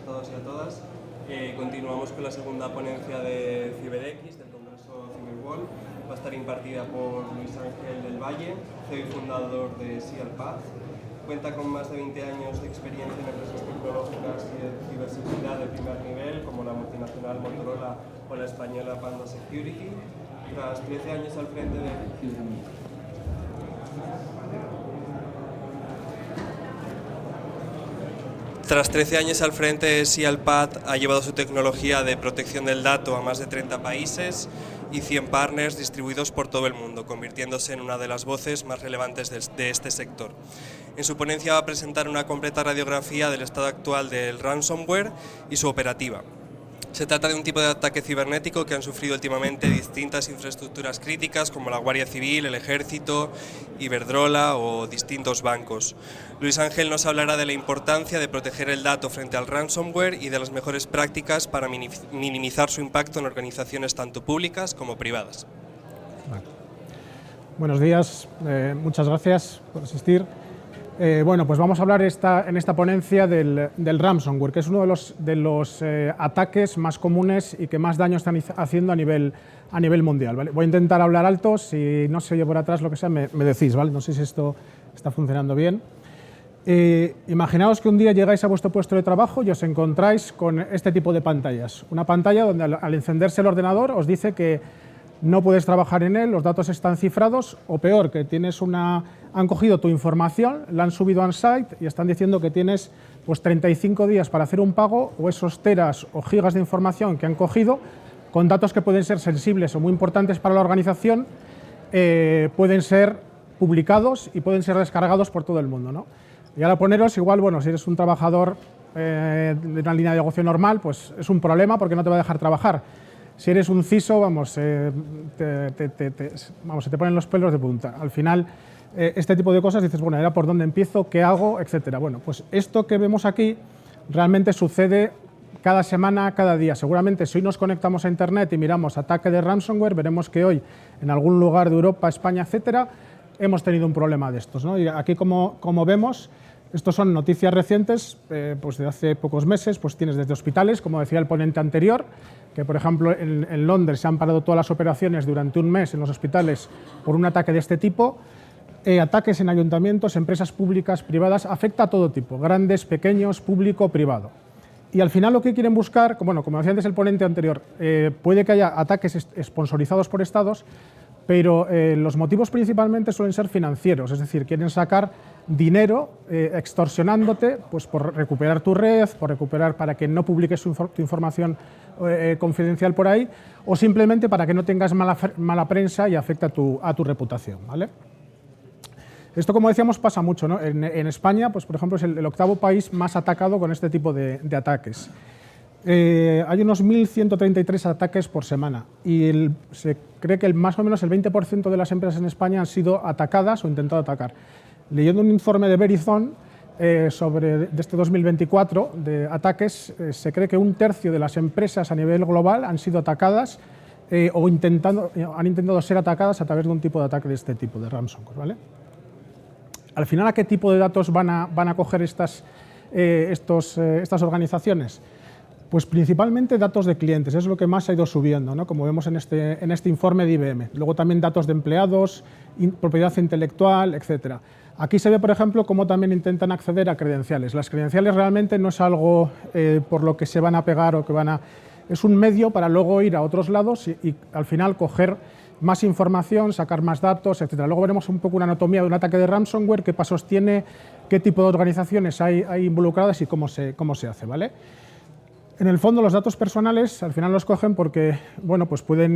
a todos y a todas. Continuamos con la segunda ponencia de CiberX, del Congreso CiberWorld. Va a estar impartida por Luis Ángel del Valle, CEO y fundador de SealPath. Cuenta con más de 20 años de experiencia en empresas tecnológicas y de ciberseguridad de primer nivel, como la multinacional Motorola o la española Panda Security. Tras 13 años al frente de... Tras 13 años al frente de SealPath, ha llevado su tecnología de protección del dato a más de 30 países y 100 partners distribuidos por todo el mundo, convirtiéndose en una de las voces más relevantes de este sector. En su ponencia va a presentar una completa radiografía del estado actual del ransomware y su operativa. Se trata de un tipo de ataque cibernético que han sufrido últimamente distintas infraestructuras críticas como la Guardia Civil, el Ejército, Iberdrola o distintos bancos. Luis Ángel nos hablará de la importancia de proteger el dato frente al ransomware y de las mejores prácticas para minimizar su impacto en organizaciones tanto públicas como privadas. Vale. Buenos días, muchas gracias por asistir. Bueno, pues vamos a hablar en esta ponencia del ransomware, que es uno de los ataques más comunes y que más daño están haciendo a nivel mundial, ¿vale? Voy a intentar hablar alto, si no se oye por atrás lo que sea, me decís, ¿vale? No sé si esto está funcionando bien. Imaginaos que un día llegáis a vuestro puesto de trabajo y os encontráis con este tipo de pantallas. Una pantalla donde al encenderse el ordenador os dice que no puedes trabajar en él, los datos están cifrados, o peor, que han cogido tu información, la han subido a on-site y están diciendo que tienes pues 35 días para hacer un pago, o esos teras o gigas de información que han cogido, con datos que pueden ser sensibles o muy importantes para la organización, pueden ser publicados y pueden ser descargados por todo el mundo, ¿no? Y ahora poneros igual, bueno, si eres un trabajador de una línea de negocio normal, pues es un problema porque no te va a dejar trabajar. Si eres un CISO, vamos, se te ponen los pelos de punta. Al final, este tipo de cosas dices, bueno, ¿era por dónde empiezo? ¿Qué hago? Etcétera. Bueno, pues esto que vemos aquí realmente sucede cada semana, cada día. Seguramente si hoy nos conectamos a Internet y miramos ataque de ransomware, veremos que hoy en algún lugar de Europa, España, etcétera, hemos tenido un problema de estos, ¿no? Y aquí, como vemos, estos son noticias recientes, pues de hace pocos meses, pues tienes desde hospitales, como decía el ponente anterior, que por ejemplo en Londres se han parado todas las operaciones durante un mes en los hospitales por un ataque de este tipo, ataques en ayuntamientos, empresas públicas, privadas, afecta a todo tipo, grandes, pequeños, público, privado. Y al final lo que quieren buscar, bueno, como decía antes el ponente anterior, puede que haya ataques sponsorizados por estados, pero los motivos principalmente suelen ser financieros, es decir, quieren sacar dinero extorsionándote pues, por recuperar tu red, por recuperar para que no publiques tu información confidencial por ahí, o simplemente para que no tengas mala prensa y afecte a tu reputación, ¿vale? Esto, como decíamos, pasa mucho, ¿no? En España, pues, por ejemplo, es el octavo país más atacado con este tipo de ataques. Hay unos 1.133 ataques por semana y se cree que más o menos el 20% de las empresas en España han sido atacadas o intentado atacar. Leyendo un informe de Verizon de este 2024 de ataques, se cree que un tercio de las empresas a nivel global han sido atacadas o han intentado ser atacadas a través de un tipo de ataque de este tipo, de ransomware, ¿vale? Al final, ¿a qué tipo de datos van a coger estas organizaciones? Pues principalmente datos de clientes, es lo que más ha ido subiendo, ¿no? Como vemos en este informe de IBM. Luego también datos de empleados, propiedad intelectual, etcétera. Aquí se ve, por ejemplo, cómo también intentan acceder a credenciales. Las credenciales realmente no es algo por lo que se van a pegar o que es un medio para luego ir a otros lados y al final coger más información, sacar más datos, etcétera. Luego veremos un poco una anatomía de un ataque de ransomware, qué pasos tiene, qué tipo de organizaciones hay involucradas y cómo se hace, ¿vale? En el fondo, los datos personales al final los cogen porque, bueno, pues pueden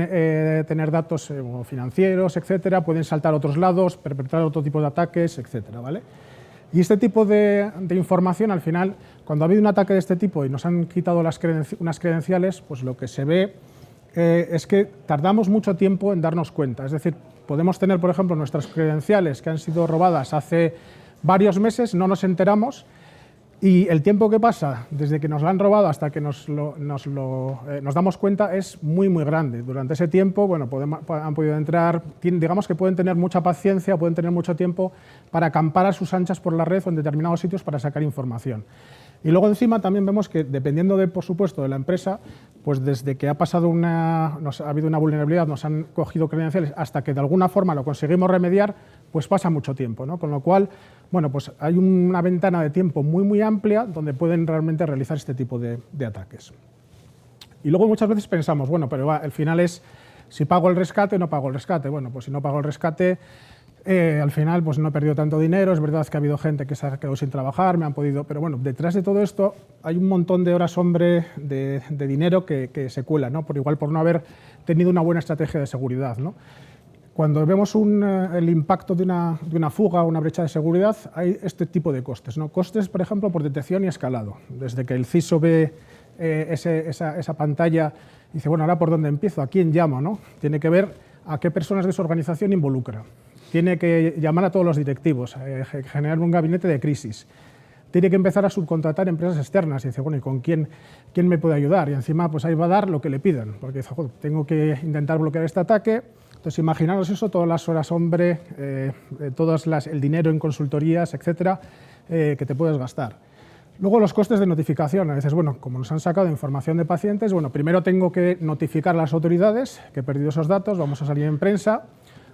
tener datos financieros, etcétera, pueden saltar a otros lados, perpetrar otro tipo de ataques, etcétera, ¿vale? Y este tipo de información, al final, cuando ha habido un ataque de este tipo y nos han quitado unas credenciales, pues lo que se ve es que tardamos mucho tiempo en darnos cuenta. Es decir, podemos tener, por ejemplo, nuestras credenciales que han sido robadas hace varios meses, no nos enteramos. Y el tiempo que pasa desde que nos la han robado hasta que nos damos cuenta es muy, muy grande. Durante ese tiempo, bueno, han podido entrar, digamos que pueden tener mucha paciencia, pueden tener mucho tiempo para acampar a sus anchas por la red o en determinados sitios para sacar información. Y luego encima también vemos que dependiendo por supuesto, de la empresa, pues desde que ha pasado ha habido una vulnerabilidad, nos han cogido credenciales, hasta que de alguna forma lo conseguimos remediar, pues pasa mucho tiempo, ¿no? Con lo cual, bueno, pues hay una ventana de tiempo muy amplia donde pueden realmente realizar este tipo de ataques. Y luego muchas veces pensamos, bueno, pero al final es si pago el rescate o no pago el rescate. Bueno, pues si no pago el rescate, al final pues no he perdido tanto dinero. Es verdad que ha habido gente que se ha quedado sin trabajar, me han podido... Pero bueno, detrás de todo esto hay un montón de horas hombre de dinero que se cuela, ¿no? Por no haber tenido una buena estrategia de seguridad, ¿no? Cuando vemos el impacto de una fuga o una brecha de seguridad, hay este tipo de costes, ¿no? Costes, por ejemplo, por detección y escalado. Desde que el CISO ve esa pantalla y dice, bueno, ahora por dónde empiezo, a quién llamo, ¿no? Tiene que ver a qué personas de su organización involucra. Tiene que llamar a todos los directivos, generar un gabinete de crisis. Tiene que empezar a subcontratar empresas externas y dice, bueno, ¿y con quién me puede ayudar? Y encima pues ahí va a dar lo que le pidan, porque dice, joder, tengo que intentar bloquear este ataque. Entonces imaginaros eso, todas las horas hombre, el dinero en consultorías, etcétera, que te puedes gastar. Luego los costes de notificación, a veces, bueno, como nos han sacado información de pacientes, bueno, primero tengo que notificar a las autoridades que he perdido esos datos, vamos a salir en prensa.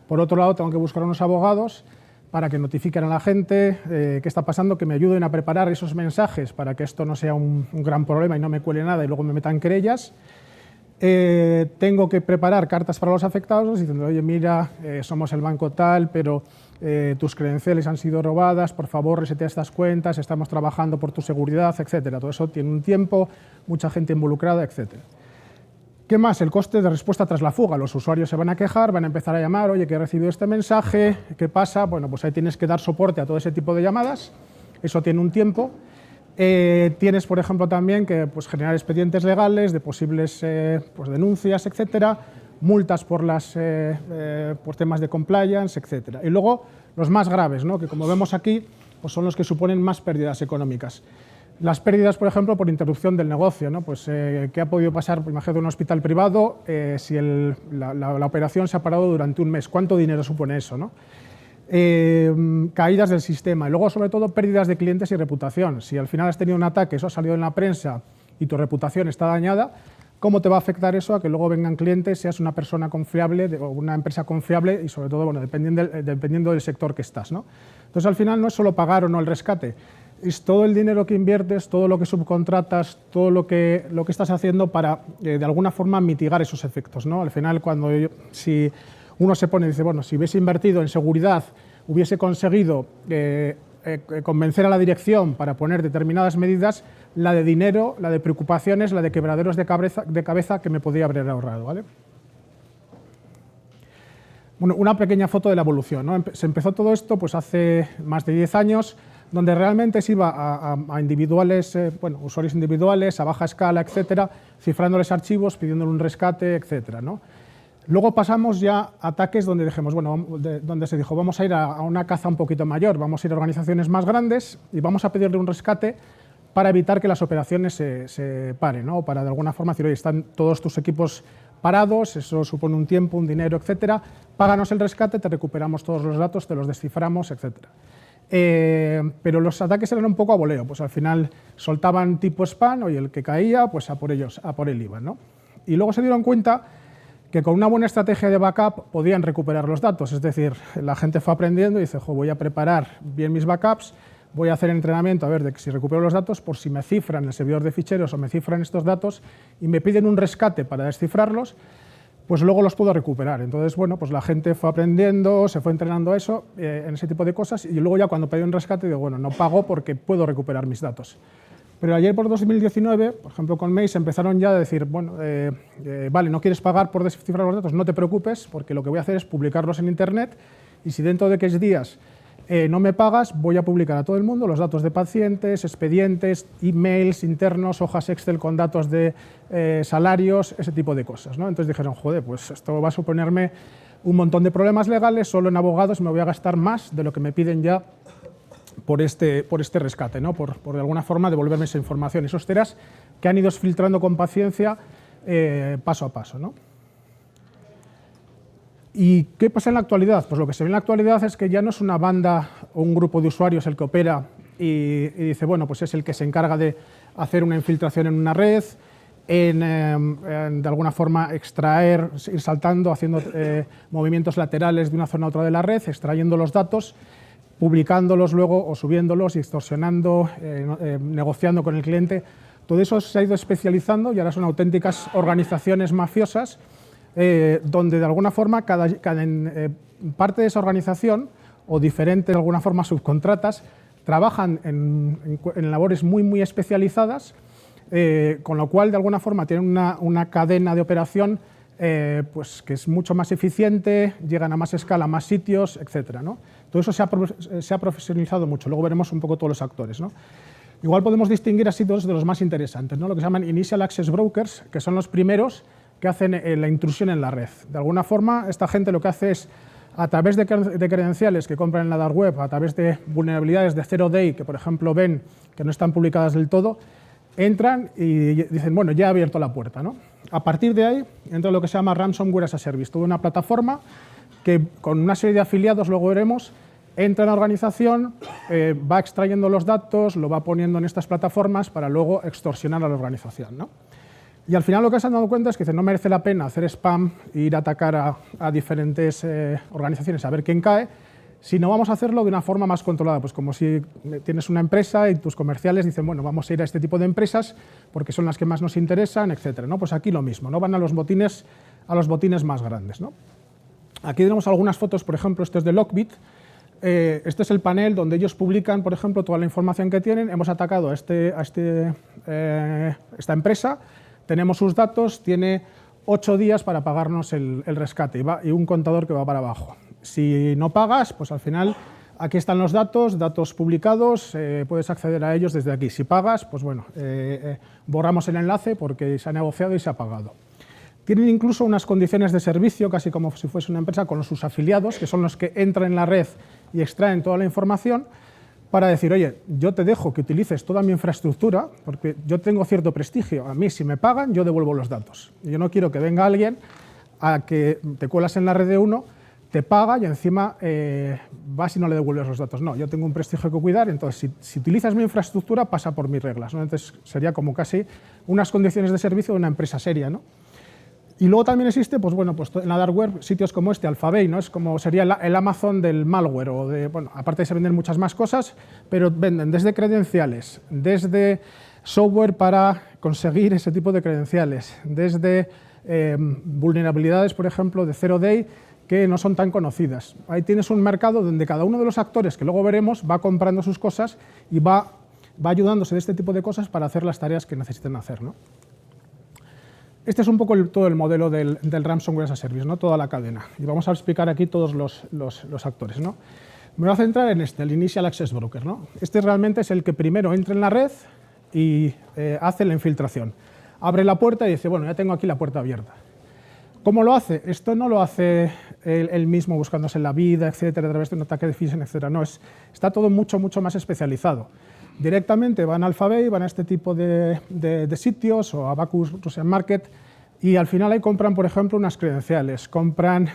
Por otro lado, tengo que buscar unos abogados para que notifiquen a la gente qué está pasando, que me ayuden a preparar esos mensajes para que esto no sea un gran problema y no me cuele nada y luego me metan querellas. Tengo que preparar cartas para los afectados diciendo, oye, mira, somos el banco tal, pero tus credenciales han sido robadas, por favor resetea estas cuentas, estamos trabajando por tu seguridad, etcétera. Todo eso tiene un tiempo, mucha gente involucrada, etcétera. ¿Qué más? El coste de respuesta tras la fuga. Los usuarios se van a quejar, van a empezar a llamar, oye, que he recibido este mensaje, ¿qué pasa? Bueno, pues ahí tienes que dar soporte a todo ese tipo de llamadas, eso tiene un tiempo. Tienes, por ejemplo, también que pues, generar expedientes legales de posibles pues, denuncias, etcétera, multas por temas de compliance, etcétera. Y luego los más graves, ¿no? Que como vemos aquí, pues son los que suponen más pérdidas económicas. Las pérdidas, por ejemplo, por interrupción del negocio, ¿no? Pues, ¿qué ha podido pasar? Imagínate un hospital privado, si la operación se ha parado durante un mes, ¿cuánto dinero supone eso, ¿no? Caídas del sistema y luego, sobre todo, pérdidas de clientes y reputación. Si al final has tenido un ataque, eso ha salido en la prensa y tu reputación está dañada, ¿cómo te va a afectar eso a que luego vengan clientes, seas una persona confiable o una empresa confiable y, sobre todo, bueno, dependiendo del sector que estás, ¿no? Entonces, al final no es solo pagar o no el rescate, es todo el dinero que inviertes, todo lo que subcontratas, todo lo que estás haciendo para, de alguna forma, mitigar esos efectos, ¿no? Al final, si uno se pone y dice, bueno, si hubiese invertido en seguridad, hubiese conseguido convencer a la dirección para poner determinadas medidas, la de dinero, la de preocupaciones, la de quebraderos de cabeza que me podría haber ahorrado, ¿vale? Bueno, una pequeña foto de la evolución, ¿no? Se empezó todo esto pues, hace más de 10 años, donde realmente se iba a individuales, usuarios individuales, a baja escala, etcétera, cifrándoles archivos, pidiéndole un rescate, etcétera, ¿no? Luego pasamos ya a ataques donde donde se dijo, vamos a ir a una caza un poquito mayor, vamos a ir a organizaciones más grandes y vamos a pedirle un rescate para evitar que las operaciones se paren, ¿no? Para de alguna forma decir, oye, están todos tus equipos parados, eso supone un tiempo, un dinero, etcétera, páganos el rescate, te recuperamos todos los datos, te los desciframos, etcétera. Pero los ataques eran un poco a voleo, pues al final soltaban tipo spam, y el que caía, pues a por él iban, ¿no? Y luego se dieron cuenta que con una buena estrategia de backup podían recuperar los datos, es decir, la gente fue aprendiendo y dice, voy a preparar bien mis backups, voy a hacer entrenamiento a ver de que si recupero los datos, por si me cifran el servidor de ficheros o me cifran estos datos y me piden un rescate para descifrarlos, pues luego los puedo recuperar. Entonces, bueno, pues la gente fue aprendiendo, se fue entrenando a eso, en ese tipo de cosas, y luego ya cuando pedí un rescate digo, bueno, no pago porque puedo recuperar mis datos. Pero ayer por 2019, por ejemplo con Mace, empezaron ya a decir, bueno, vale, no quieres pagar por descifrar los datos, no te preocupes, porque lo que voy a hacer es publicarlos en Internet, y si dentro de X días no me pagas, voy a publicar a todo el mundo los datos de pacientes, expedientes, emails internos, hojas Excel con datos de salarios, ese tipo de cosas, ¿no? Entonces dijeron, joder, pues esto va a suponerme un montón de problemas legales, solo en abogados me voy a gastar más de lo que me piden ya por este rescate, ¿no? Por de alguna forma devolverme esa información, esos teras que han ido filtrando con paciencia paso a paso, ¿no? ¿Y qué pasa en la actualidad? Pues lo que se ve en la actualidad es que ya no es una banda o un grupo de usuarios el que opera y dice, bueno, pues es el que se encarga de hacer una infiltración en una red, de alguna forma extraer, ir saltando, haciendo movimientos laterales de una zona a otra de la red, extrayendo los datos, publicándolos luego o subiéndolos y extorsionando, negociando con el cliente. Todo eso se ha ido especializando y ahora son auténticas organizaciones mafiosas donde de alguna forma cada parte de esa organización o diferentes de alguna forma subcontratas trabajan en labores muy especializadas, con lo cual de alguna forma tienen una cadena de operación pues que es mucho más eficiente, llegan a más escala, a más sitios, etcétera, ¿no? Todo eso se ha profesionalizado mucho. Luego veremos un poco todos los actores, ¿no? Igual podemos distinguir así dos de los más interesantes, ¿no? Lo que se llaman Initial Access Brokers, que son los primeros que hacen la intrusión en la red. De alguna forma, esta gente lo que hace es, a través de credenciales que compran en la dark web, a través de vulnerabilidades de zero day, que por ejemplo ven que no están publicadas del todo, entran y dicen, bueno, ya he abierto la puerta, ¿no? A partir de ahí entra lo que se llama Ransomware as a Service, toda una plataforma que con una serie de afiliados, luego veremos, entra en la organización, va extrayendo los datos, lo va poniendo en estas plataformas para luego extorsionar a la organización, ¿no? Y al final lo que se han dado cuenta es que no merece la pena hacer spam e ir a atacar a diferentes organizaciones a ver quién cae, sino vamos a hacerlo de una forma más controlada, pues como si tienes una empresa y tus comerciales dicen, bueno, vamos a ir a este tipo de empresas porque son las que más nos interesan, etcétera, ¿no? Pues aquí lo mismo, ¿no? Van a los botines más grandes, ¿no? Aquí tenemos algunas fotos, por ejemplo, esto es de Lockbit. Este es el panel donde ellos publican, por ejemplo, toda la información que tienen. Hemos atacado a esta empresa, tenemos sus datos, tiene 8 días para pagarnos el rescate y un contador que va para abajo. Si no pagas, pues al final aquí están los datos publicados, puedes acceder a ellos desde aquí. Si pagas, pues bueno, borramos el enlace porque se ha negociado y se ha pagado. Tienen incluso unas condiciones de servicio, casi como si fuese una empresa, con sus afiliados, que son los que entran en la red y extraen toda la información, para decir, oye, yo te dejo que utilices toda mi infraestructura, porque yo tengo cierto prestigio. A mí, si me pagan, yo devuelvo los datos. Yo no quiero que venga alguien a que te cuelas en la red de uno, te paga y encima vas y no le devuelves los datos. No, yo tengo un prestigio que cuidar, entonces si utilizas mi infraestructura, pasa por mis reglas, ¿no? Entonces sería como casi unas condiciones de servicio de una empresa seria, ¿no? Y luego también existe, pues bueno, pues en la dark web sitios como este, Alphabay, ¿no? Es como sería el Amazon del malware, o de, bueno, aparte de se venden muchas más cosas, pero venden desde credenciales, desde software para conseguir ese tipo de credenciales, desde vulnerabilidades, por ejemplo, de zero day, que no son tan conocidas. Ahí tienes un mercado donde cada uno de los actores, que luego veremos, va comprando sus cosas y va ayudándose de este tipo de cosas para hacer las tareas que necesiten hacer, ¿no? Este es un poco todo el modelo del Ransomware as a Service, ¿no? Toda la cadena. Y vamos a explicar aquí todos los actores, ¿no? Me voy a centrar en el Initial Access Broker, ¿no? Este realmente es el que primero entra en la red y hace la infiltración. Abre la puerta y dice, bueno, ya tengo aquí la puerta abierta. ¿Cómo lo hace? Esto no lo hace él mismo buscándose la vida, etcétera, a través de un ataque de phishing, etcétera. No, está todo mucho más especializado. Directamente van a Alphabay, van a este tipo de sitios o a Abacus Russian Market y al final ahí compran, por ejemplo, unas credenciales. Compran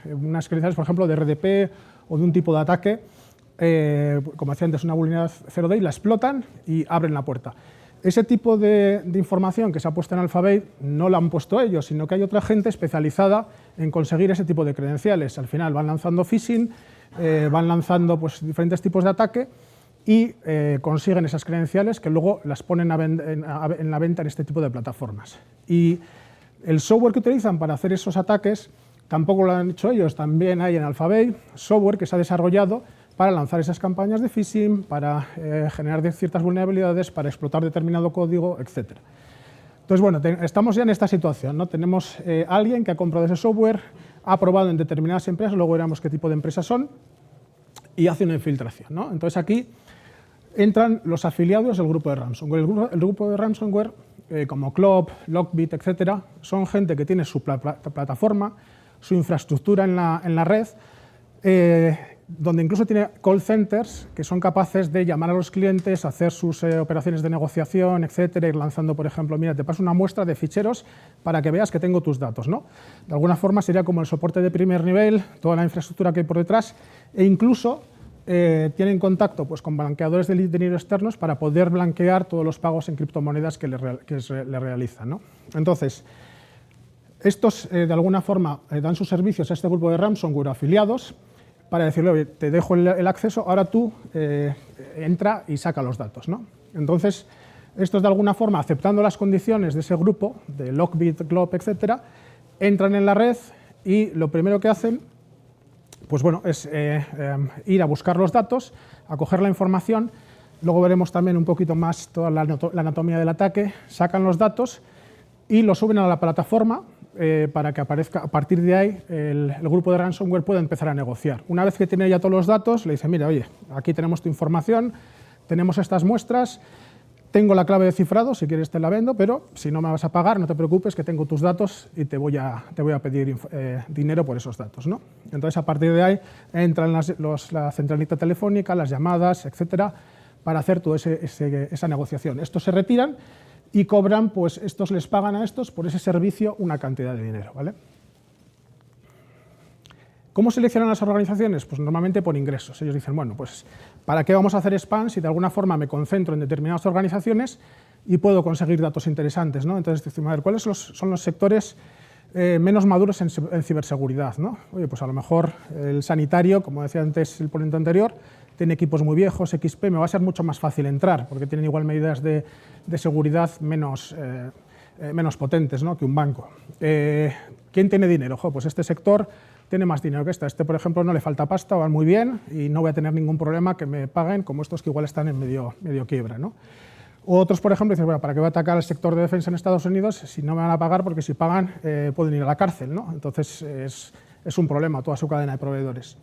unas credenciales, por ejemplo, de RDP o de un tipo de ataque, como decía antes, una vulnerabilidad zero day, la explotan y abren la puerta. Ese tipo de información que se ha puesto en Alphabay no la han puesto ellos, sino que hay otra gente especializada en conseguir ese tipo de credenciales. Al final van lanzando phishing, van lanzando pues, diferentes tipos de ataque y consiguen esas credenciales que luego las ponen en la venta en este tipo de plataformas. Y el software que utilizan para hacer esos ataques tampoco lo han hecho ellos, también hay en Alphabay software que se ha desarrollado para lanzar esas campañas de phishing, para generar ciertas vulnerabilidades, para explotar determinado código, etc. Entonces, bueno, estamos ya en esta situación, ¿no? Tenemos alguien que ha comprado ese software, ha probado en determinadas empresas, luego veremos qué tipo de empresas son, y hace una infiltración, ¿no? Entonces aquí entran los afiliados del grupo de ransomware. El grupo de ransomware, como Clop, Lockbit, etc., son gente que tiene su plataforma, su infraestructura en la red, donde incluso tiene call centers que son capaces de llamar a los clientes, hacer sus operaciones de negociación, etcétera, ir lanzando, por ejemplo, mira, te paso una muestra de ficheros para que veas que tengo tus datos, ¿no? De alguna forma sería como el soporte de primer nivel, toda la infraestructura que hay por detrás, e incluso tienen contacto pues, con blanqueadores de dinero externos para poder blanquear todos los pagos en criptomonedas que le realizan, ¿no? Entonces, estos de alguna forma dan sus servicios a este grupo de ransomware afiliados para decirle, oye, te dejo el acceso, ahora tú entra y saca los datos, ¿no? Entonces, estos de alguna forma, aceptando las condiciones de ese grupo, de Lockbit, Glob, etcétera, entran en la red y lo primero que hacen pues bueno, es ir a buscar los datos, a coger la información, luego veremos también un poquito más toda la anatomía del ataque, sacan los datos y los suben a la plataforma para que aparezca, a partir de ahí el grupo de ransomware pueda empezar a negociar. Una vez que tiene ya todos los datos, le dice, mira, oye, aquí tenemos tu información, tenemos estas muestras, tengo la clave de cifrado, si quieres te la vendo, pero si no me vas a pagar, no te preocupes, que tengo tus datos y te voy a pedir dinero por esos datos, ¿no? Entonces, a partir de ahí, entran la centralita telefónica, las llamadas, etcétera, para hacer toda esa negociación. Estos se retiran y cobran, pues estos les pagan a estos por ese servicio una cantidad de dinero, ¿vale? ¿Cómo seleccionan las organizaciones? Pues normalmente por ingresos. Ellos dicen, bueno, pues ¿para qué vamos a hacer spam si de alguna forma me concentro en determinadas organizaciones y puedo conseguir datos interesantes, ¿no? Entonces decimos, a ver, ¿cuáles son los sectores menos maduros en ciberseguridad, ¿no? Oye, pues a lo mejor el sanitario, como decía antes el ponente anterior, tiene equipos muy viejos, XP, me va a ser mucho más fácil entrar, porque tienen igual medidas de seguridad menos potentes, ¿no?, que un banco. ¿Quién tiene dinero? Ojo, pues este sector tiene más dinero que este, por ejemplo, no le falta pasta, van muy bien y no voy a tener ningún problema que me paguen, como estos que igual están en medio quiebra, ¿no? Otros, por ejemplo, dicen, bueno, ¿para qué voy a atacar el sector de defensa en Estados Unidos si no me van a pagar? Porque si pagan pueden ir a la cárcel, ¿no? Entonces es un problema toda su cadena de proveedores.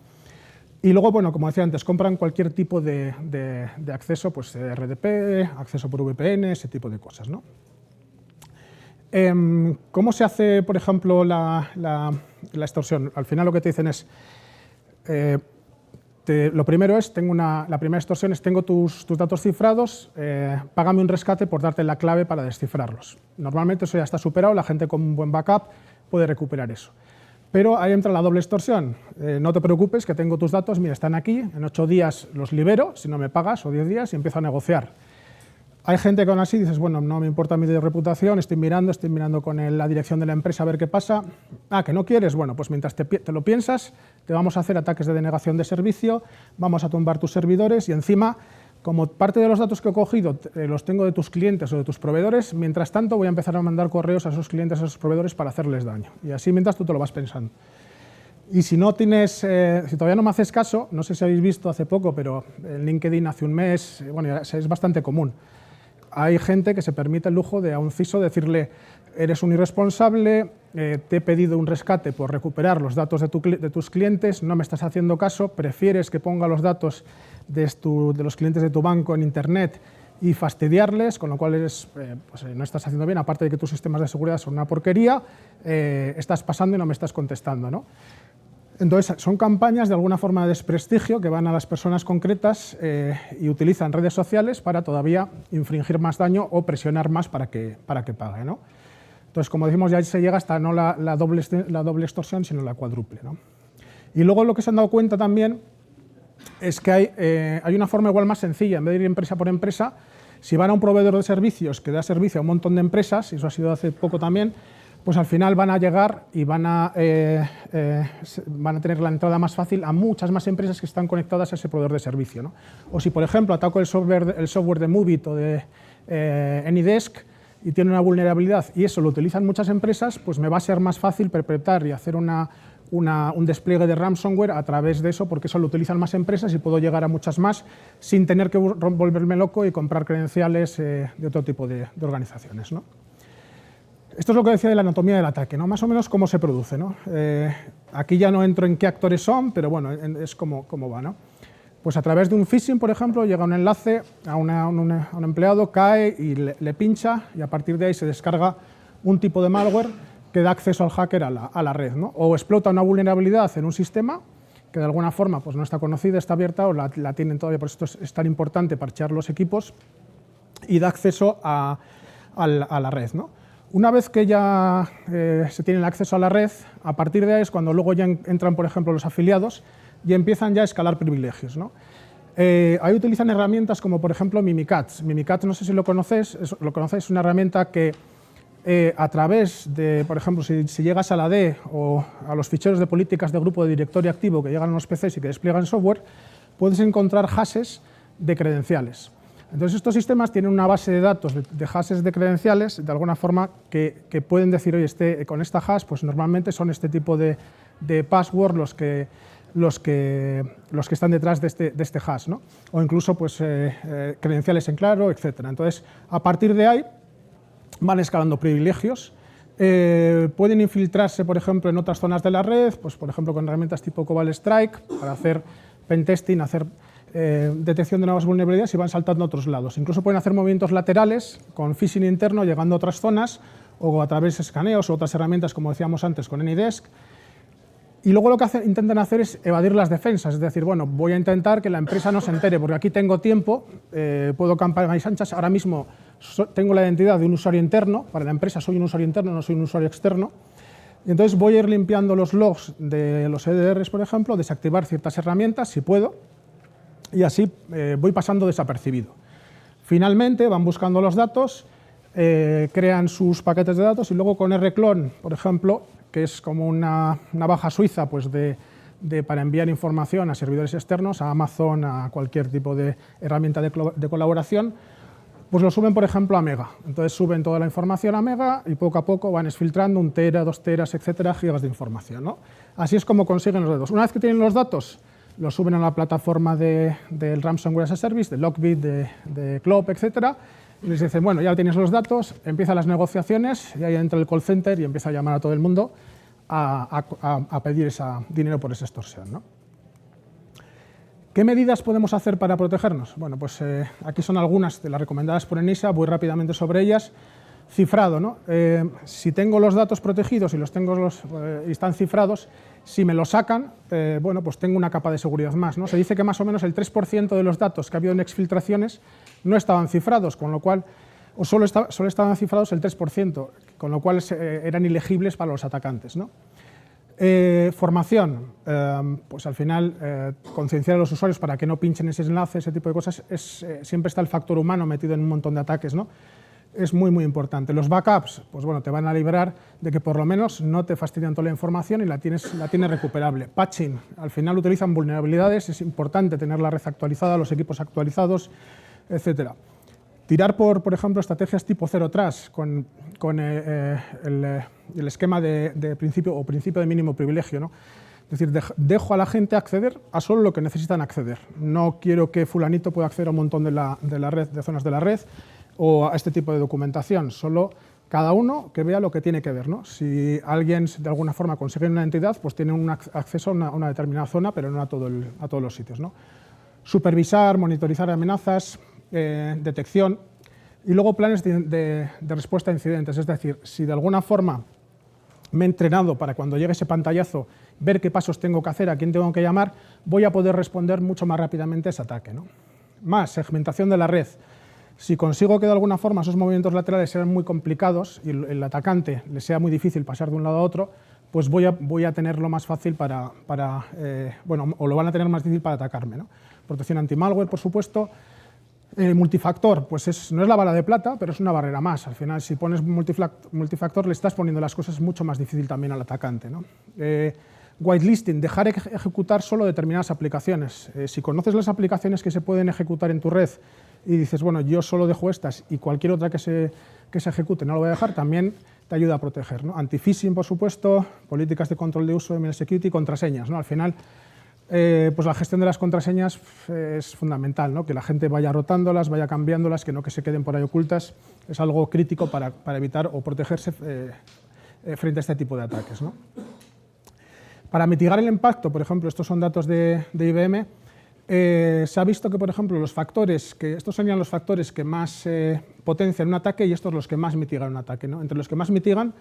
Y luego, bueno, como decía antes, compran cualquier tipo de acceso, pues RDP, acceso por VPN, ese tipo de cosas, ¿no? ¿Cómo se hace, por ejemplo, la extorsión? Al final lo que te dicen es, lo primero es, la primera extorsión es, tengo tus datos cifrados, págame un rescate por darte la clave para descifrarlos. Normalmente eso ya está superado, la gente con un buen backup puede recuperar eso. Pero ahí entra la doble extorsión. No te preocupes, que tengo tus datos, mira, están aquí, en 8 días los libero, si no me pagas, o 10 días, y empiezo a negociar. Hay gente que aún así dices, bueno, no me importa mi reputación, estoy mirando con la dirección de la empresa a ver qué pasa. Ah, ¿que no quieres? Bueno, pues mientras te lo piensas, te vamos a hacer ataques de denegación de servicio, vamos a tumbar tus servidores y encima, como parte de los datos que he cogido los tengo de tus clientes o de tus proveedores, mientras tanto voy a empezar a mandar correos a esos clientes, a esos proveedores para hacerles daño. Y así mientras tú te lo vas pensando. Y si no tienes, si todavía no me haces caso, no sé si habéis visto hace poco, pero en LinkedIn hace un mes, bueno, es bastante común. Hay gente que se permite el lujo de a un CISO decirle, eres un irresponsable, te he pedido un rescate por recuperar los datos de tus clientes, no me estás haciendo caso, prefieres que ponga los datos de los clientes de tu banco en Internet y fastidiarles, con lo cual pues, no estás haciendo bien, aparte de que tus sistemas de seguridad son una porquería, estás pasando y no me estás contestando, ¿no? Entonces, son campañas de alguna forma de desprestigio que van a las personas concretas y utilizan redes sociales para todavía infringir más daño o presionar más para que pague, ¿no? Entonces, como decimos, ya se llega hasta no la doble extorsión, sino la cuádruple, ¿no? Y luego lo que se han dado cuenta también es que hay una forma igual más sencilla. En vez de ir empresa por empresa, si van a un proveedor de servicios que da servicio a un montón de empresas, y eso ha sido hace poco también, pues al final van a llegar y van a tener la entrada más fácil a muchas más empresas que están conectadas a ese proveedor de servicio, ¿no? O si, por ejemplo, ataco el software de Movit o de Anydesk y tiene una vulnerabilidad y eso lo utilizan muchas empresas, pues me va a ser más fácil perpetrar y hacer un despliegue de ransomware a través de eso, porque eso lo utilizan más empresas y puedo llegar a muchas más sin tener que volverme loco y comprar credenciales de otro tipo de organizaciones, ¿no? Esto es lo que decía de la anatomía del ataque, ¿no? Más o menos cómo se produce, ¿no? Aquí ya no entro en qué actores son, pero bueno, es cómo va, ¿no? Pues a través de un phishing, por ejemplo, llega un enlace a un empleado, cae y le pincha y a partir de ahí se descarga un tipo de malware que da acceso al hacker a la red, ¿no? O explota una vulnerabilidad en un sistema que de alguna forma pues, no está conocida, está abierta o la tienen todavía, por esto es tan importante parchear los equipos y da acceso a la red, ¿no? Una vez que ya se tiene el acceso a la red, a partir de ahí es cuando luego ya entran, por ejemplo, los afiliados y empiezan ya a escalar privilegios, ¿no? Ahí utilizan herramientas como, por ejemplo, Mimikatz. Mimikatz, no sé si lo conocéis, es una herramienta que a través de, por ejemplo, si llegas a la D o a los ficheros de políticas de grupo de directorio activo que llegan a los PCs y que despliegan software, puedes encontrar hashes de credenciales. Entonces, estos sistemas tienen una base de datos de hashes de credenciales, de alguna forma, que pueden decir, oye, con esta hash, pues normalmente son este tipo de password los que están detrás de este hash, ¿no? O incluso pues, credenciales en claro, etc. Entonces, a partir de ahí, van escalando privilegios. Pueden infiltrarse, por ejemplo, en otras zonas de la red, pues, por ejemplo, con herramientas tipo Cobalt Strike, para hacer pentesting, hacer detección de nuevas vulnerabilidades y van saltando a otros lados. Incluso pueden hacer movimientos laterales con phishing interno, llegando a otras zonas, o a través de escaneos o otras herramientas, como decíamos antes, con AnyDesk. Y luego lo que intentan hacer es evadir las defensas, es decir, bueno, voy a intentar que la empresa no se entere, porque aquí tengo tiempo, puedo campar mis anchas, ahora mismo tengo la identidad de un usuario interno, para la empresa soy un usuario interno, no soy un usuario externo, y entonces voy a ir limpiando los logs de los EDRs, por ejemplo, desactivar ciertas herramientas, si puedo, y así voy pasando desapercibido. Finalmente van buscando los datos, crean sus paquetes de datos y luego con rclone, por ejemplo, que es como una navaja suiza pues para enviar información a servidores externos, a Amazon, a cualquier tipo de herramienta de colaboración, pues lo suben, por ejemplo, a Mega. Entonces suben toda la información a Mega y poco a poco van exfiltrando 1 tera, 2 teras, etcétera, gigas de información, ¿no? Así es como consiguen los datos. Una vez que tienen los datos, los suben a la plataforma del Ransomware as a Service, de Lockbit, de Clop, etcétera, y les dicen, bueno, ya tienes los datos, empiezan las negociaciones, y ahí entra el call center y empieza a llamar a todo el mundo a pedir dinero por esa extorsión, ¿no? ¿Qué medidas podemos hacer para protegernos? Bueno, pues aquí son algunas de las recomendadas por ENISA, voy rápidamente sobre ellas. Cifrado, ¿no? Si tengo los datos protegidos y y están cifrados, si me los sacan, bueno, pues tengo una capa de seguridad más, ¿no? Se dice que más o menos el 3% de los datos que ha habido en exfiltraciones no estaban cifrados, con lo cual, o solo estaban cifrados el 3%, con lo cual eran ilegibles para los atacantes, ¿no? Formación, pues al final concienciar a los usuarios para que no pinchen ese enlace, ese tipo de cosas, siempre está el factor humano metido en un montón de ataques, ¿no? Es muy, muy importante. Los backups, pues bueno, te van a librar de que por lo menos no te fastidian toda la información y la tienes recuperable. Patching, al final utilizan vulnerabilidades, es importante tener la red actualizada, los equipos actualizados, etc. Tirar por ejemplo, estrategias tipo Zero Trust, con el esquema de principio de mínimo privilegio, ¿no? Es decir, dejo a la gente acceder a solo lo que necesitan acceder. No quiero que fulanito pueda acceder a un montón de zonas de la red, o a este tipo de documentación, solo cada uno que vea lo que tiene que ver, ¿no? Si alguien de alguna forma consigue una entidad, pues tiene un acceso a una determinada zona, pero no a todos los sitios, ¿no? Supervisar, monitorizar amenazas, detección y luego planes de respuesta a incidentes, es decir, si de alguna forma me he entrenado para cuando llegue ese pantallazo ver qué pasos tengo que hacer, a quién tengo que llamar, voy a poder responder mucho más rápidamente a ese ataque, ¿no? Más, segmentación de la red. Si consigo que de alguna forma esos movimientos laterales sean muy complicados y el atacante le sea muy difícil pasar de un lado a otro, pues voy a tenerlo más fácil bueno, o lo van a tener más difícil para atacarme, ¿no? Protección anti-malware, por supuesto. Multifactor, pues no es la bala de plata, pero es una barrera más. Al final, si pones multifactor, le estás poniendo las cosas mucho más difícil también al atacante, ¿no? Whitelisting, dejar ejecutar solo determinadas aplicaciones. Si conoces las aplicaciones que se pueden ejecutar en tu red y dices, bueno, yo solo dejo estas y cualquier otra que se ejecute no lo voy a dejar, también te ayuda a proteger, ¿no? Anti-phishing, por supuesto, políticas de control de uso, email security, contraseñas, ¿no? Al final, pues la gestión de las contraseñas es fundamental, ¿no? Que la gente vaya rotándolas, vaya cambiándolas, que no que se queden por ahí ocultas, es algo crítico para evitar o protegerse frente a este tipo de ataques, ¿no? Para mitigar el impacto, por ejemplo, estos son datos de IBM, se ha visto que, por ejemplo, estos serían los factores que más potencian un ataque y estos los que más mitigan un ataque, ¿no? Entre los que más mitigan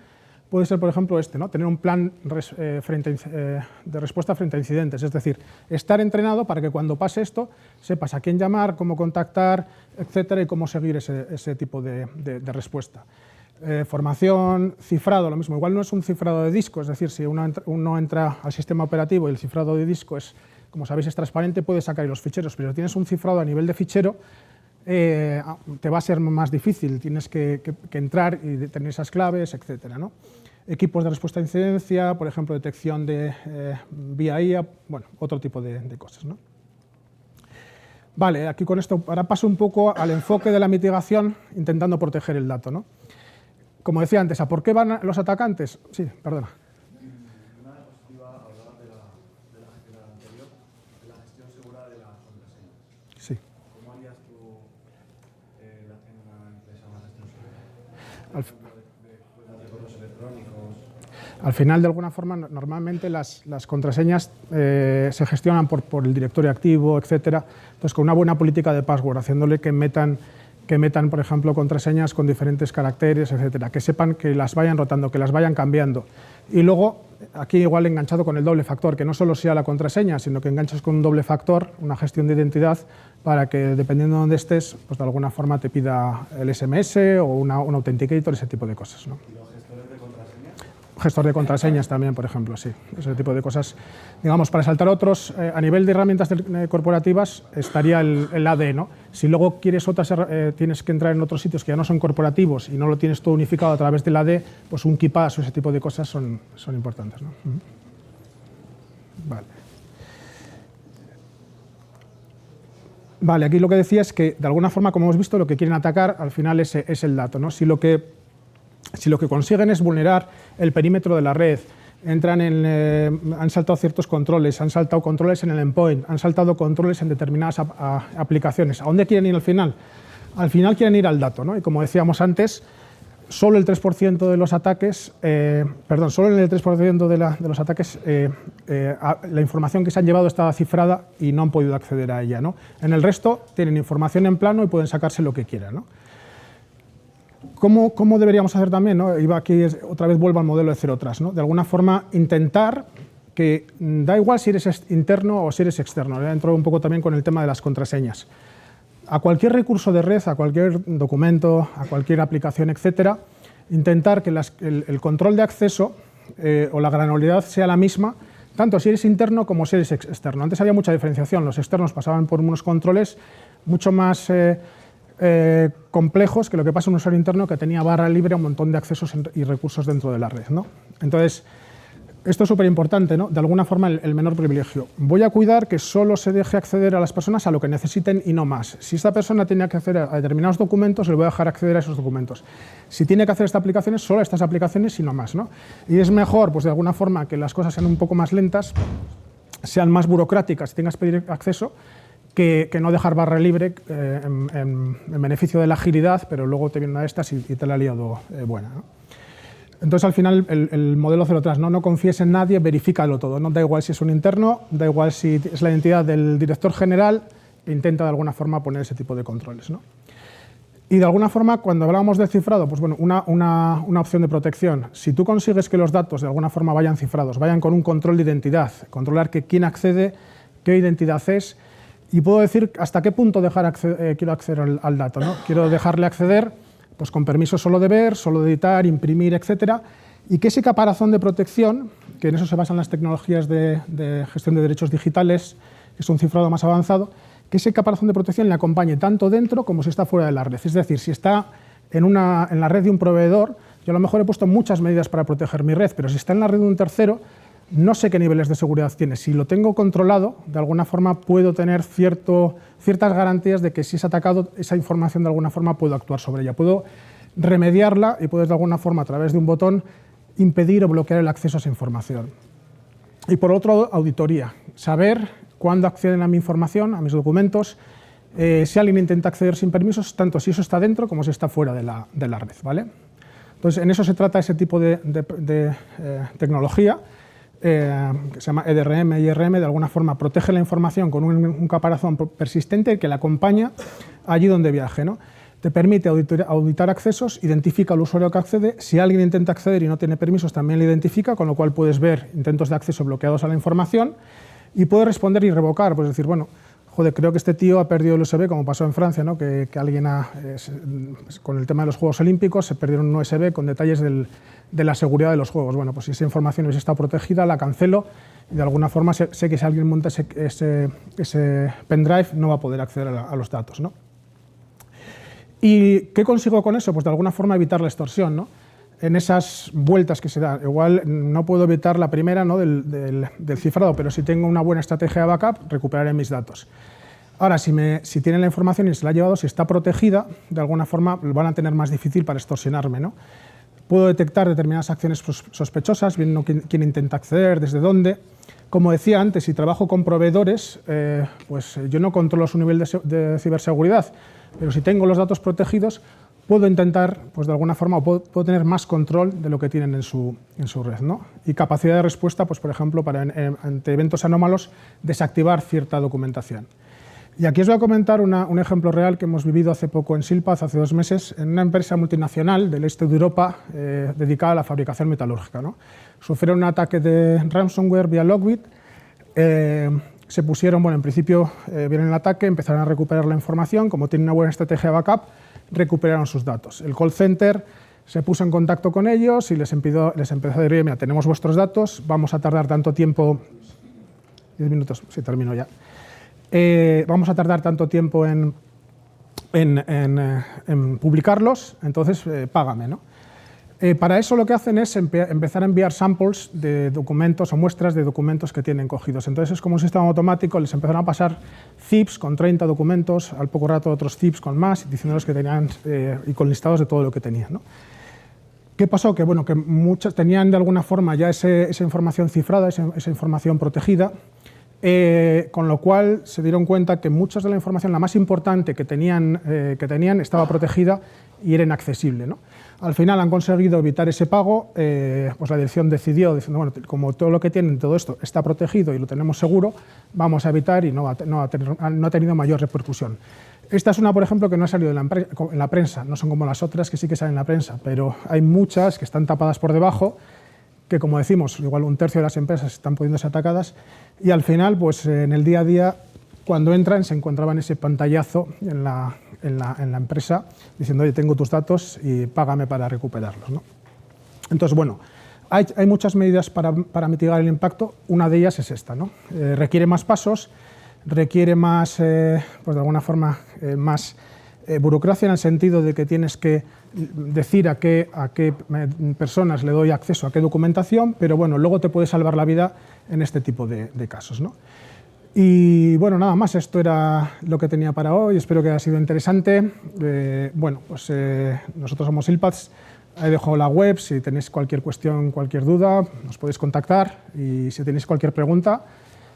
puede ser, por ejemplo, ¿no? Tener un plan de respuesta frente a incidentes, es decir, estar entrenado para que cuando pase esto sepas a quién llamar, cómo contactar, etcétera, y cómo seguir ese tipo de respuesta. Formación, cifrado, lo mismo. Igual no es un cifrado de disco, es decir, si uno entra al sistema operativo y el cifrado de disco es como sabéis es transparente, puedes sacar los ficheros, pero si tienes un cifrado a nivel de fichero, te va a ser más difícil, tienes que entrar y tener esas claves, etcétera, ¿no? Equipos de respuesta a incidencia, por ejemplo, detección de vía IA, bueno, otro tipo de cosas, ¿no? Vale, aquí con esto ahora paso un poco al enfoque de la mitigación, intentando proteger el dato, ¿no? Como decía antes, ¿a por qué van los atacantes? Sí, perdona. Una diapositiva hablaba de la gestión anterior, de la gestión segura de las contraseñas. Sí. ¿Cómo harías tú en una empresa una gestión segura? Al, de correos electrónicos. Al final, de alguna forma, normalmente las contraseñas se gestionan por el directorio activo, etcétera. Entonces, con una buena política de password, haciéndole que metan, por ejemplo, contraseñas con diferentes caracteres, etcétera, que sepan que las vayan rotando, que las vayan cambiando. Y luego, aquí igual enganchado con el doble factor, que no solo sea la contraseña, sino que enganches con un doble factor, una gestión de identidad, para que, dependiendo de dónde estés, pues de alguna forma te pida el SMS o un authenticator, ese tipo de cosas, ¿no? ¿Y los gestores de contraseñas? Gestor de contraseñas también, por ejemplo, sí. Ese tipo de cosas. Digamos, para saltar otros, a nivel de herramientas corporativas estaría el AD, ¿no? Si luego quieres otras, tienes que entrar en otros sitios que ya no son corporativos y no lo tienes todo unificado a través del AD, pues un KeePass o ese tipo de cosas son importantes, ¿no? Vale. Vale, aquí lo que decía es que, de alguna forma, como hemos visto, lo que quieren atacar al final es el dato, ¿no? Si lo que consiguen es vulnerar el perímetro de la red, han saltado ciertos controles, han saltado controles en el endpoint, han saltado controles en determinadas aplicaciones. ¿A dónde quieren ir al final? Al final quieren ir al dato, ¿no? Y como decíamos antes, solo el 3% de los ataques, solo en el 3% de los ataques la información que se han llevado estaba cifrada y no han podido acceder a ella, ¿no? En el resto tienen información en plano y pueden sacarse lo que quieran, ¿no? ¿Cómo deberíamos hacer también, ¿no? Aquí otra vez vuelvo al modelo de cero trust, ¿no? De alguna forma intentar que da igual si eres interno o si eres externo. He entrado un poco también con el tema de las contraseñas. A cualquier recurso de red, a cualquier documento, a cualquier aplicación, etcétera, intentar que el control de acceso o la granularidad sea la misma, tanto si eres interno como si eres externo. Antes había mucha diferenciación. Los externos pasaban por unos controles mucho más complejos que lo que pasa en un usuario interno que tenía barra libre a un montón de accesos y recursos dentro de la red, ¿no? Entonces, esto es súper importante, ¿no? De alguna forma, el menor privilegio. Voy a cuidar que solo se deje acceder a las personas a lo que necesiten y no más. Si esta persona tiene que acceder a determinados documentos, le voy a dejar acceder a esos documentos. Si tiene que hacer estas aplicaciones, solo a estas aplicaciones y no más, ¿no? Y es mejor, pues de alguna forma, que las cosas sean un poco más lentas, sean más burocráticas y tengas que pedir acceso, que no dejar barra libre en beneficio de la agilidad, pero luego te viene una de estas y te la ha liado buena, ¿no? Entonces, al final, el modelo cero trust, no confíes en nadie, verifícalo todo. No da igual si es un interno, da igual si es la identidad del director general, intenta de alguna forma poner ese tipo de controles, ¿no? Y de alguna forma, cuando hablábamos de cifrado, pues bueno, una opción de protección. Si tú consigues que los datos de alguna forma vayan cifrados, vayan con un control de identidad, controlar que quién accede, qué identidad es, y puedo decir hasta qué punto quiero acceder al dato, ¿no? Quiero dejarle acceder pues con permiso solo de ver, solo de editar, imprimir, etcétera, y que ese caparazón de protección, que en eso se basan las tecnologías de gestión de derechos digitales, que es un cifrado más avanzado, que ese caparazón de protección le acompañe tanto dentro como si está fuera de la red. Es decir, si está en la red de un proveedor, yo a lo mejor he puesto muchas medidas para proteger mi red, pero si está en la red de un tercero, no sé qué niveles de seguridad tiene. Si lo tengo controlado, de alguna forma puedo tener ciertas garantías de que si es atacado, esa información de alguna forma puedo actuar sobre ella. Puedo remediarla y puedo de alguna forma, a través de un botón, impedir o bloquear el acceso a esa información. Y por otro lado, auditoría. Saber cuándo acceden a mi información, a mis documentos, si alguien intenta acceder sin permisos, tanto si eso está dentro como si está fuera de la red, ¿vale? Entonces, en eso se trata ese tipo de tecnología, que se llama EDRM y IRM, de alguna forma protege la información con un caparazón persistente que la acompaña allí donde viaje, ¿no? Te permite auditar accesos, identifica al usuario que accede, si alguien intenta acceder y no tiene permisos también le identifica, con lo cual puedes ver intentos de acceso bloqueados a la información y puedes responder y revocar, pues decir, bueno, joder, creo que este tío ha perdido el USB, como pasó en Francia, ¿no? que alguien con el tema de los Juegos Olímpicos se perdieron un USB con detalles de la seguridad de los juegos. Bueno, pues si esa información hubiese estado protegida, la cancelo y de alguna forma sé que si alguien monta ese pendrive no va a poder acceder a los datos, ¿no? ¿Y qué consigo con eso? Pues de alguna forma evitar la extorsión, ¿no? En esas vueltas que se dan. Igual no puedo evitar la primera, ¿no? del cifrado, pero si tengo una buena estrategia de backup, recuperaré mis datos. Ahora, si tienen la información y se la ha llevado, si está protegida, de alguna forma van a tener más difícil para extorsionarme, ¿no? Puedo detectar determinadas acciones sospechosas, viendo quién intenta acceder, desde dónde. Como decía antes, si trabajo con proveedores, pues yo no controlo su nivel de ciberseguridad, pero si tengo los datos protegidos, puedo intentar, pues de alguna forma, puedo tener más control de lo que tienen en su red, ¿no? Y capacidad de respuesta, pues por ejemplo, para ante eventos anómalos, desactivar cierta documentación. Y aquí os voy a comentar un ejemplo real que hemos vivido hace poco en Silpath, hace 2 meses, en una empresa multinacional del este de Europa dedicada a la fabricación metalúrgica, ¿no? Sufrieron un ataque de ransomware vía Lockbit, se pusieron, bueno, en principio vieron el ataque, empezaron a recuperar la información, como tienen una buena estrategia de backup, recuperaron sus datos. El call center se puso en contacto con ellos y les empezó a decir, mira, tenemos vuestros datos, vamos a tardar tanto tiempo, 10 minutos, sí, termino ya. Vamos a tardar tanto tiempo en publicarlos, entonces págame, ¿no? Para eso lo que hacen es empezar a enviar samples de documentos o muestras de documentos que tienen cogidos. Entonces es como un sistema automático, les empezaron a pasar zips con 30 documentos, al poco rato otros zips con más, diciéndoles que tenían, y con listados de todo lo que tenían, ¿no? ¿Qué pasó? Que, bueno, que muchos tenían de alguna forma ya esa información cifrada, esa información protegida, con lo cual se dieron cuenta que mucha de la información, la más importante que tenían, estaba protegida y era inaccesible, ¿no? Al final han conseguido evitar ese pago, pues la dirección decidió, diciendo, bueno, como todo lo que tienen, todo esto está protegido y lo tenemos seguro, vamos a evitar y no ha tenido mayor repercusión. Esta es una, por ejemplo, que no ha salido en la prensa, no son como las otras que sí que salen en la prensa, pero hay muchas que están tapadas por debajo, que como decimos, igual 1/3 de las empresas están pudiendo ser atacadas y al final, pues en el día a día, cuando entran, se encontraban ese pantallazo en la empresa diciendo, oye, tengo tus datos y págame para recuperarlos, ¿no? Entonces, bueno, hay muchas medidas para mitigar el impacto, una de ellas es esta, ¿no? Requiere más pasos, requiere más, pues de alguna forma, más burocracia en el sentido de que tienes que decir a qué personas le doy acceso a qué documentación, pero bueno, luego te puede salvar la vida en este tipo de casos, ¿no? Y bueno, nada más, esto era lo que tenía para hoy, espero que haya sido interesante. Bueno, pues nosotros somos Silpath, ahí dejo la web, si tenéis cualquier cuestión, cualquier duda, nos podéis contactar y si tenéis cualquier pregunta,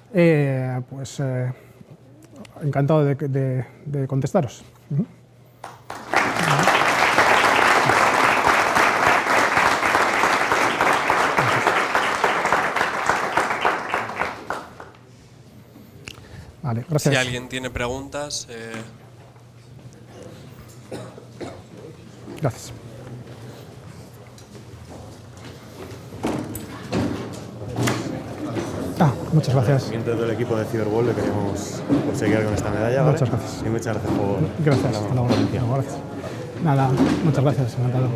pues encantado de contestaros. Vale, gracias. Si alguien tiene preguntas... Gracias. Muchas gracias. Dentro del equipo de Cyberball le queremos conseguir con esta medalla. Muchas ¿vale? gracias. Y muchas gracias por Gracias. la Gracias. Nada, muchas gracias. Encantado.